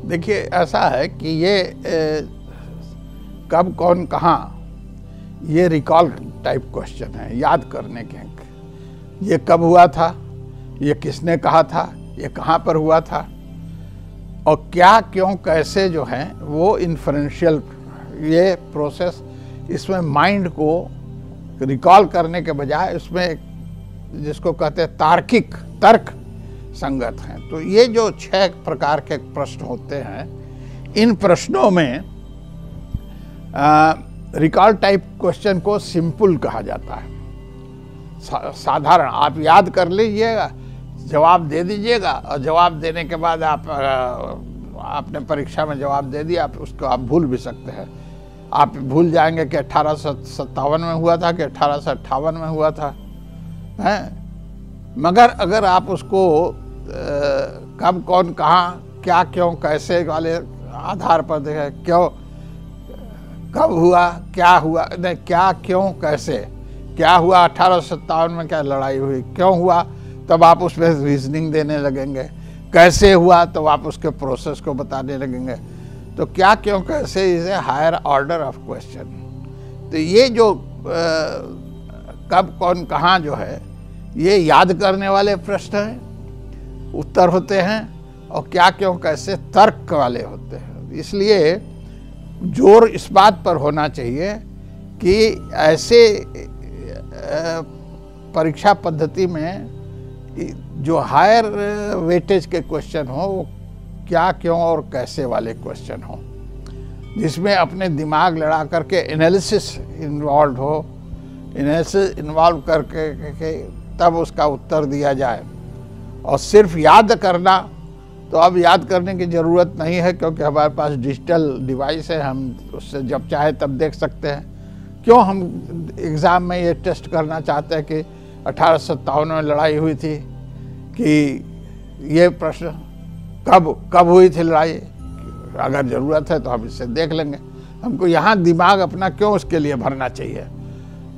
देखिए, ऐसा है कि ये कब कौन कहाँ, ये रिकॉल टाइप क्वेश्चन है, याद करने के। ये कब हुआ था, ये किसने कहा था, ये कहाँ पर हुआ था, और क्या क्यों कैसे जो है वो इन्फ्रेंशियल ये प्रोसेस, इसमें माइंड को रिकॉल करने के बजाय उसमें जिसको कहते हैं तार्किक तर्क संगत हैं। तो ये जो 6 प्रकार के प्रश्न होते हैं, इन प्रश्नों में रिकॉल टाइप क्वेश्चन को सिंपल कहा जाता है। साधारण, आप याद कर लीजिएगा, जवाब दे दीजिएगा, और जवाब देने के बाद आपने परीक्षा में जवाब दे दिया, आप उसको आप भूल भी सकते हैं। आप भूल जाएंगे कि 1857 में हुआ था कि 1858 में हुआ था, हैं? मगर अगर आप उसको कब कौन कहाँ क्या क्यों कैसे वाले आधार पर देखें, क्यों कब हुआ, क्या हुआ, नहीं क्या क्यों कैसे, क्या हुआ 1857 में, क्या लड़ाई हुई, क्यों हुआ, तब आप उसमें रीजनिंग देने लगेंगे, कैसे हुआ तब आप उसके प्रोसेस को बताने लगेंगे। तो क्या क्यों कैसे is a higher order of question. तो ये जो कब कौन कहाँ जो है, ये याद करने वाले प्रश्न हैं, उत्तर होते हैं, और क्या क्यों कैसे तर्क वाले होते हैं। इसलिए जोर इस बात पर होना चाहिए कि ऐसे परीक्षा पद्धति में जो हायर वेटेज के क्वेश्चन हो, वो क्या क्यों और कैसे वाले क्वेश्चन हो, जिसमें अपने दिमाग लड़ा करके एनालिसिस इन्वॉल्व हो, एनालिसिस इन्वॉल्व करके तब उसका उत्तर दिया जाए। और सिर्फ याद करना, तो अब याद करने की ज़रूरत नहीं है, क्योंकि हमारे पास डिजिटल डिवाइस है, हम उससे जब चाहे तब देख सकते हैं। क्यों हम एग्ज़ाम में ये टेस्ट करना चाहते हैं कि 1857 में लड़ाई हुई थी, कि ये प्रश्न कब हुई थी लड़ाई, अगर ज़रूरत है तो हम इससे देख लेंगे। हमको यहाँ दिमाग अपना क्यों उसके लिए भरना चाहिए।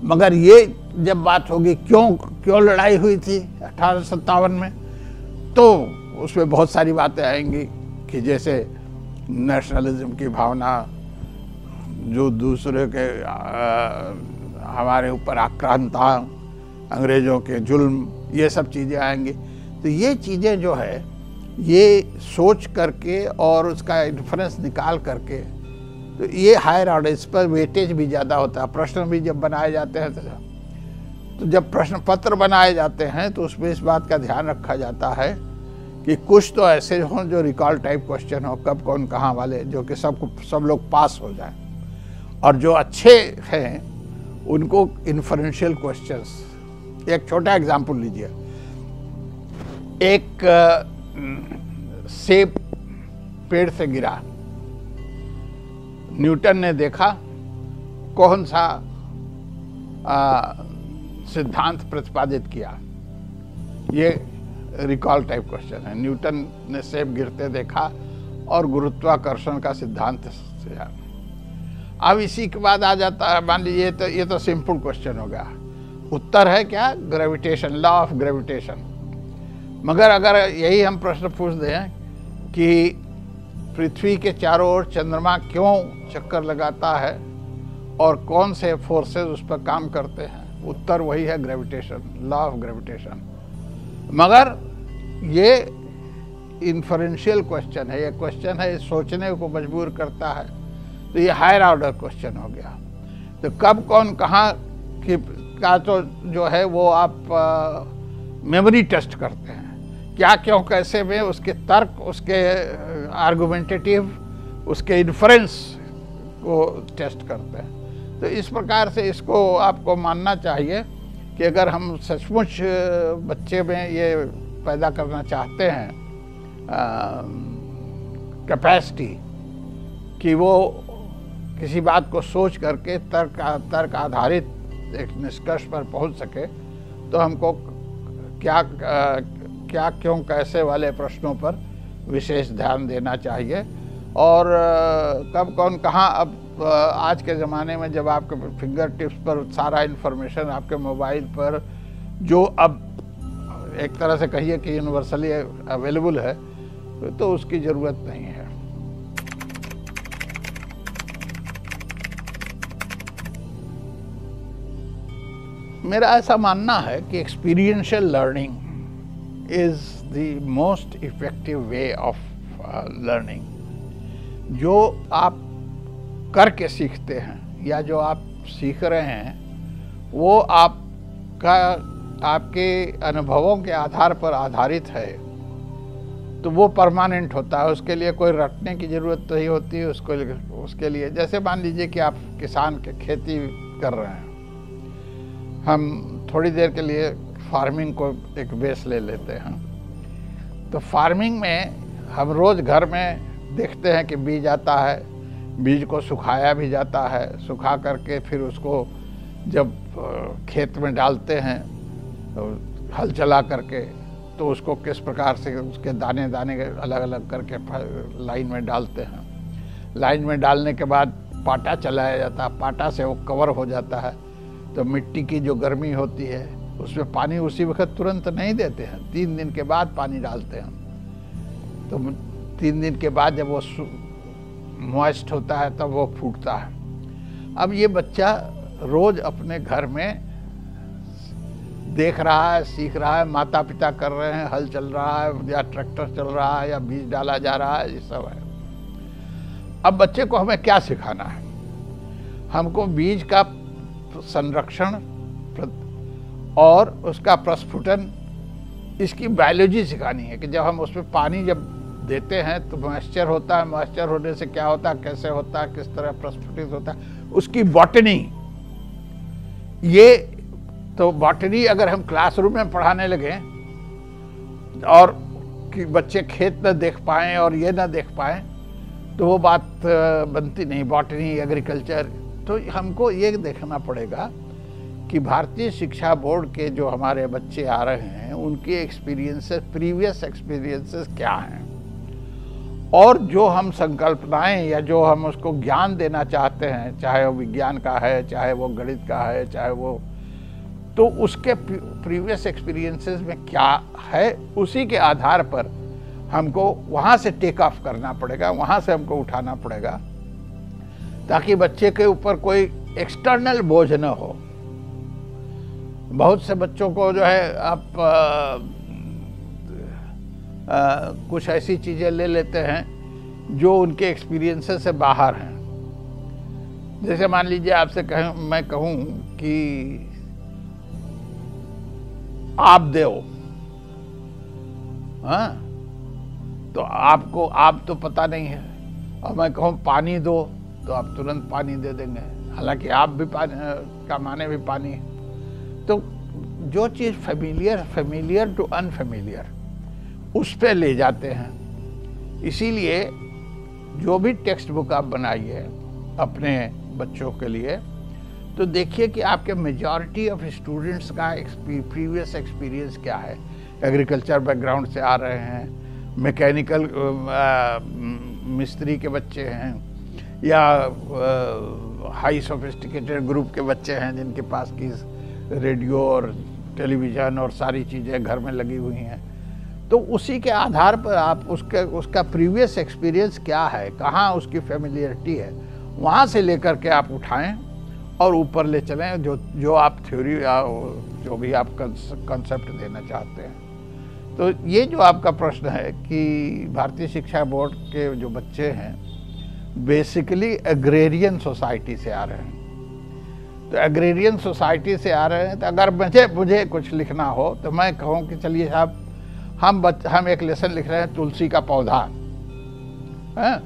मगर ये जब बात होगी क्यों लड़ाई हुई थी 1857 में, तो उसमें बहुत सारी बातें आएंगी कि जैसे नेशनलिज्म की भावना, जो दूसरे के हमारे ऊपर आक्रांता, अंग्रेज़ों के जुल्म, ये सब चीज़ें आएंगी। तो ये चीज़ें जो है, ये सोच करके और उसका इन्फ्रेंस निकाल करके, तो ये हायर ऑर्डर, इस पर वेटेज भी ज़्यादा होता है। प्रश्न भी जब बनाए जाते हैं तो जब प्रश्न पत्र बनाए जाते हैं तो उसमें इस बात का ध्यान रखा जाता है कि कुछ तो ऐसे हों जो रिकॉल टाइप क्वेश्चन हो, कब कौन कहाँ वाले, जो कि सब लोग पास हो जाएं, और जो अच्छे हैं उनको इन्फ्रेंशियल क्वेश्चंस। एक छोटा एग्जाम्पल लीजिए, एक सेब पेड़ से गिरा, न्यूटन ने देखा कौन सा सिद्धांत प्रतिपादित किया। ये रिकॉल टाइप क्वेश्चन है। न्यूटन ने सेब गिरते देखा और गुरुत्वाकर्षण का सिद्धांत से। अब इसी के बाद आ जाता है, मान लीजिए तो ये तो सिंपल क्वेश्चन हो गया, उत्तर है क्या, ग्रेविटेशन, लॉ ऑफ ग्रेविटेशन। मगर अगर यही हम प्रश्न पूछ दें कि पृथ्वी के चारों ओर चंद्रमा क्यों चक्कर लगाता है और कौन से फोर्सेस उस पर काम करते हैं, उत्तर वही है ग्रेविटेशन, लॉ ऑफ ग्रेविटेशन। मगर ये इन्फरेंशियल क्वेश्चन है, ये क्वेश्चन है, सोचने को मजबूर करता है, तो ये हायर ऑर्डर क्वेश्चन हो गया। तो कब कौन कहाँ का तो जो है वो आप मेमोरी टेस्ट करते हैं, क्या क्यों कैसे में उसके तर्क, उसके आर्गुमेंटेटिव, उसके इन्फ्रेंस को टेस्ट करते हैं। तो इस प्रकार से इसको आपको मानना चाहिए कि अगर हम सचमुच बच्चे में ये पैदा करना चाहते हैं कैपेसिटी कि वो किसी बात को सोच करके तर्क आधारित एक निष्कर्ष पर पहुंच सके, तो हमको क्या क्यों कैसे वाले प्रश्नों पर विशेष ध्यान देना चाहिए। और कब कौन कहाँ, अब आज के ज़माने में जब आपके फिंगर टिप्स पर सारा इन्फॉर्मेशन आपके मोबाइल पर, जो अब एक तरह से कहिए कि यूनिवर्सली अवेलेबल है, तो उसकी ज़रूरत नहीं है। मेरा ऐसा मानना है कि experiential learning is the most effective way of learning. जो आप करके सीखते हैं या जो आप सीख रहे हैं वो आपके अनुभवों के आधार पर आधारित है, तो वो परमानेंट होता है। उसके लिए कोई रटने की ज़रूरत नहीं होती है। उसके लिए जैसे मान लीजिए कि आप किसान के खेती कर रहे हैं, हम थोड़ी देर के लिए फार्मिंग को एक बेस ले लेते हैं। तो फार्मिंग में हम रोज़ घर में देखते हैं कि बीज आता है, बीज को सुखाया भी जाता है, सुखा करके फिर उसको जब खेत में डालते हैं तो हल चला करके, तो उसको किस प्रकार से उसके दाने दाने अलग अलग करके लाइन में डालते हैं। लाइन में डालने के बाद पाटा चलाया जाता है, पाटा से वो कवर हो जाता है। तो मिट्टी की जो गर्मी होती है उसमें पानी उसी वक्त तुरंत नहीं देते हैं, 3 दिन के बाद पानी डालते हैं। तो 3 दिन के बाद जब वो मॉइस्ट होता है तब वो फूटता है। अब ये बच्चा रोज अपने घर में देख रहा है, सीख रहा है, माता पिता कर रहे हैं, हल चल रहा है या ट्रैक्टर चल रहा है या बीज डाला जा रहा है, ये सब है। अब बच्चे को हमें क्या सिखाना है? हमको बीज का संरक्षण और उसका प्रस्फुटन, इसकी बायोलॉजी सिखानी है कि जब हम उसमें पानी जब देते हैं तो मॉइस्चर होता है, मॉइस्चर होने से क्या होता है, कैसे होता है, किस तरह प्रस्फुटित होता है, उसकी बॉटनी। ये तो बॉटनी अगर हम क्लासरूम में पढ़ाने लगे और कि बच्चे खेत न देख पाएँ और ये ना देख पाएँ तो वो बात बनती नहीं। बॉटनी, एग्रीकल्चर, तो हमको ये देखना पड़ेगा कि भारतीय शिक्षा बोर्ड के जो हमारे बच्चे आ रहे हैं उनके एक्सपीरियंसेस, प्रीवियस एक्सपीरियंसेस क्या हैं, और जो हम संकल्पनाएं या जो हम उसको ज्ञान देना चाहते हैं, चाहे वो विज्ञान का है, चाहे वो गणित का है, चाहे वो, तो उसके प्रीवियस एक्सपीरियंसेस में क्या है, उसी के आधार पर हमको वहाँ से टेक ऑफ करना पड़ेगा, वहाँ से हमको उठाना पड़ेगा, ताकि बच्चे के ऊपर कोई एक्सटर्नल बोझ न हो। बहुत से बच्चों को जो है आप कुछ ऐसी चीज़ें ले लेते हैं जो उनके एक्सपीरियंसेस से बाहर हैं। जैसे मान लीजिए आपसे मैं कहूँ कि आप दो, हाँ, तो आपको आप तो पता नहीं है, और मैं कहूँ पानी दो तो आप तुरंत पानी दे देंगे, हालांकि आप भी पानी का माने भी पानी है। तो जो चीज़ फेमिलियर टू अनफेमिलियर, उस पे ले जाते हैं। इसीलिए जो भी टेक्स्ट बुक आप बनाइए अपने बच्चों के लिए, तो देखिए कि आपके मेजॉरिटी ऑफ स्टूडेंट्स का प्रीवियस एक्सपीरियंस क्या है। एग्रीकल्चर बैकग्राउंड से आ रहे हैं, मैकेनिकल मिस्त्री के बच्चे हैं, या हाई सोफिस्टिकेटेड ग्रुप के बच्चे हैं जिनके पास की रेडियो और टेलीविज़न और सारी चीज़ें घर में लगी हुई हैं। तो उसी के आधार पर आप उसका प्रीवियस एक्सपीरियंस क्या है, कहाँ उसकी फेमिलियरिटी है, वहाँ से लेकर के आप उठाएं और ऊपर ले चलें जो आप थ्योरी या जो भी आप कंसेप्ट देना चाहते हैं। तो ये जो आपका प्रश्न है कि भारतीय शिक्षा बोर्ड के जो बच्चे हैं बेसिकली एग्रेरियन सोसाइटी से आ रहे हैं, तो एग्रेरियन सोसाइटी से आ रहे हैं, तो अगर मुझे कुछ लिखना हो तो मैं कहूँ कि चलिए साहब हम एक लेसन लिख रहे हैं तुलसी का पौधा है।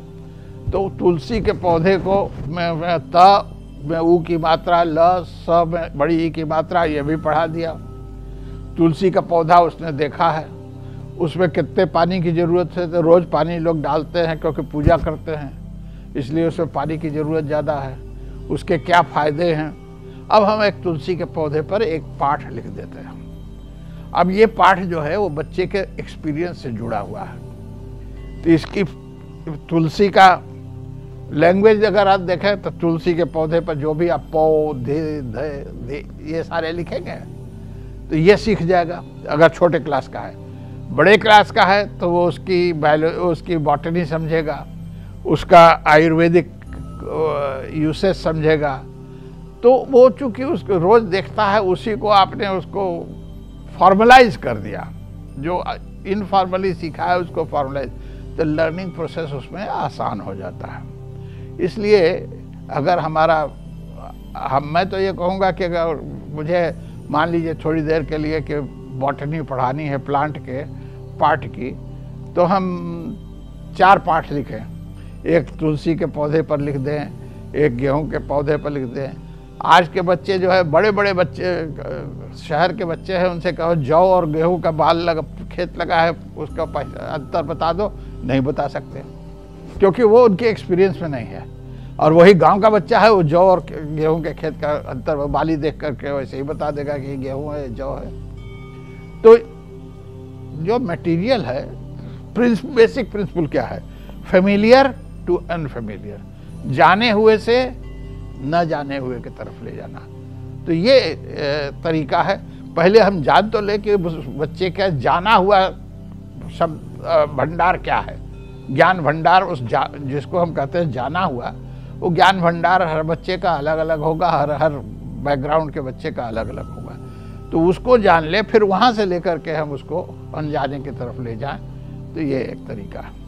तो तुलसी के पौधे को मैं त में ऊ की मात्रा, ल स में बड़ी ई की मात्रा, ये भी पढ़ा दिया। तुलसी का पौधा उसने देखा है, उसमें कितने पानी की ज़रूरत है, तो रोज़ पानी लोग डालते हैं क्योंकि पूजा करते हैं, इसलिए उसमें पानी की ज़रूरत ज़्यादा है। उसके क्या फ़ायदे हैं, अब हम एक तुलसी के पौधे पर एक पाठ लिख देते हैं। अब ये पाठ जो है वो बच्चे के एक्सपीरियंस से जुड़ा हुआ है। तो इसकी तुलसी का लैंग्वेज अगर आप देखें तो तुलसी के पौधे पर जो भी आप पौधे धे ये सारे लिखेंगे तो ये सीख जाएगा, अगर छोटे क्लास का है। बड़े क्लास का है तो वो उसकी बॉटनी समझेगा, उसका आयुर्वेदिक यूसेज समझेगा, तो वो चूंकि उसको रोज देखता है, उसी को आपने उसको फॉर्मलाइज कर दिया, जो इनफॉर्मली सीखा है उसको फॉर्मलाइज, तो लर्निंग प्रोसेस उसमें आसान हो जाता है। इसलिए अगर मैं तो ये कहूँगा कि अगर मुझे मान लीजिए थोड़ी देर के लिए कि बॉटनी पढ़ानी है प्लांट के पार्ट की, तो हम 4 पाठ लिखें, एक तुलसी के पौधे पर लिख दें, एक गेहूं के पौधे पर लिख दें। आज के बच्चे जो है, बड़े बड़े बच्चे शहर के बच्चे हैं, उनसे कहो जौ और गेहूं का खेत लगा है, उसका अंतर बता दो, नहीं बता सकते, क्योंकि वो उनके एक्सपीरियंस में नहीं है। और वही गांव का बच्चा है, वो जौ और गेहूं के खेत का अंतर बाली देख करके वैसे ही बता देगा कि गेहूं है जौ है। तो जो मटेरियल है, बेसिक प्रिंसिपल क्या है? फेमिलियर टू अनफेमिलियर, जाने हुए से न जाने हुए की तरफ ले जाना। तो ये तरीका है। पहले हम जान तो ले कि बच्चे का जाना हुआ शब्द भंडार क्या है। ज्ञान भंडार जिसको हम कहते हैं जाना हुआ, वो ज्ञान भंडार हर बच्चे का अलग अलग होगा, हर बैकग्राउंड के बच्चे का अलग अलग होगा। तो उसको जान ले, फिर वहाँ से लेकर के हम उसको अनजाने की तरफ ले जाएं। तो ये एक तरीका है।